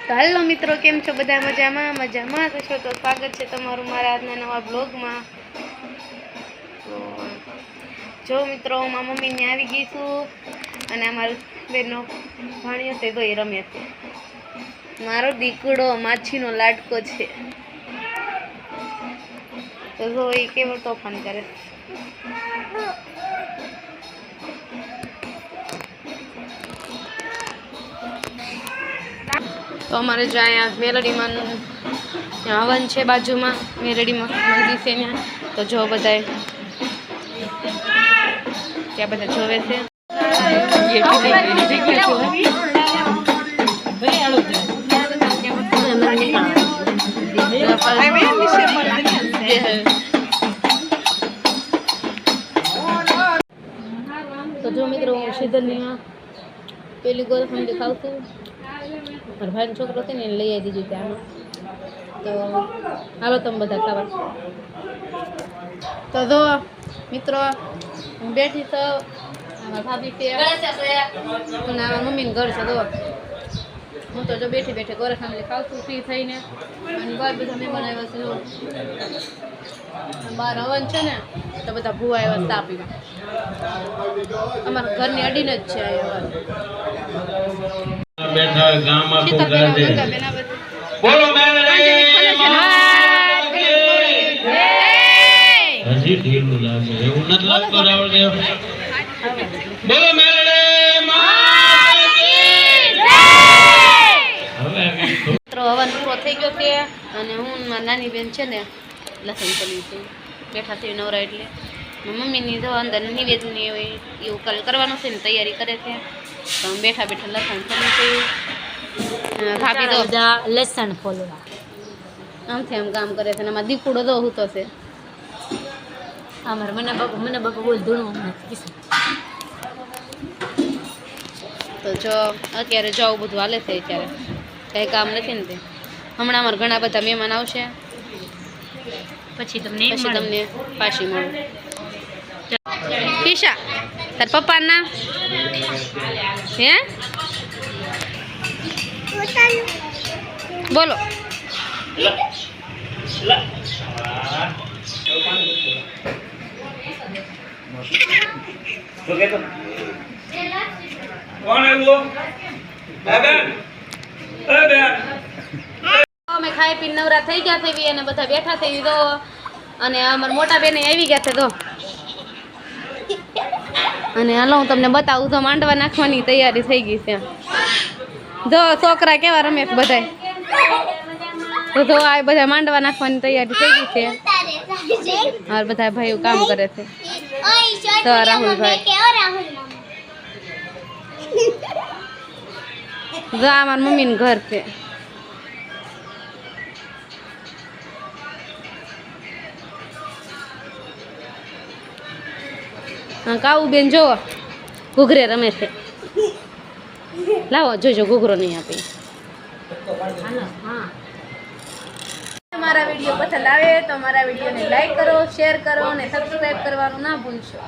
તો હેલો મિત્રો, કેમ છો બધા? મજામાં તો છો? તો સ્વાગત છે તમારું મારા આજના નવા બ્લોગમાં. તો જો મિત્રો, મારા મમ્મીને આવી ગઈ છું અને અમારું બેનનો ભાણિયો છે તો એ રમે છે. મારો દીકડો માછીનો લાડકો છે. તો જો એ કેવો તોફાન કરે. તો અમારે જો અહીંયા મેલડીમાં હવન છે, બાજુમાં મેલડીમાં મંદિર છે ત્યાં. તો જો બધાય ત્યાં બધા જોવે છે. તો જો મિત્રો, શીતલની પેલી ગોરખંડી ખાવ છું. મારા ભાઈનો છોકરો છે ને એને લઈ આવી દીધું ત્યાં. તો હાલો તમે બધા ખાવા. તો જો મિત્રો, હું બેઠી તો મારા ભાભી છે અને મારા મમ્મીને ઘર છે. તો હું તો જો બેઠી બેઠી ગોરખંડી ખાવ છું ફ્રી થઈને. અને બહાર બધા મહેમાન આવ્યા છે. બહાર હવન છે ને તો બધા ભૂવા આવ્યા ચા પીવા. અમારા ઘરની અડીને જ છે આ હવન. બેઠા ગામ આખું ગાજે બોલો મેલડી હજી ઢીલું લાગે એવું નથી લાગતું રાવળદેવ. બોલો મેલડી હવે મિત્રો, હવન પૂરો થઈ ગયો છે અને હું મારી નાની બેન છે ને લસણ ચલી છું. બેઠા થઈ નવરા એટલે મમ્મીની જો અંદર નિવેદની હોય એવું કાલ કરવાનું છે ને તૈયારી કરે છે. તો હું બેઠા બેઠા લસણ ચલી છું. ભાભી તો લસણ ફોલવા આમથી આમ કામ કરે છે અને આમાં દીકુડો તો હું તો છે. અમારે મને બાપા બોલ ધૂણું નથી. તો જો અત્યારે જો આવું બધું હાલે છે. અત્યારે કંઈ કામ નથી ને તે. હમણાં અમારે ઘણા બધા મહેમાન આવશે પછી તમને પાછી મળું. પીશા તાર પપ્પાના હે બોલો. અમે ખાઈ પીને નવરા થઈ ગયા થઈ અને બધા બેઠા થઈ દો. અને અમારા મોટા બેને આવી ગયા છે તો. અને હાલો હું તમને બતાવું તો માંડવા નાખવાની તૈયારી થઈ ગઈ છે. જો છોકરા કેવા રમે છે બધા. તો આ બધા માંડવા નાખવાની તૈયારી થઈ ગઈ છે. આ બધા ભાઈઓ કામ કરે છે. તો રાહુલભાઈ જો આ મારા મમ્મીનું ઘર છે. હા કાવું બેન જો ઘૂઘરે રમે છે. લાવો જોજો ઘૂઘરો નહીં આપે. મારા વિડીયો પસંદ આવે તો મારા વિડીયોને લાઈક કરો, શેર કરો અને સબસ્ક્રાઈબ કરવાનું ના ભૂલશો.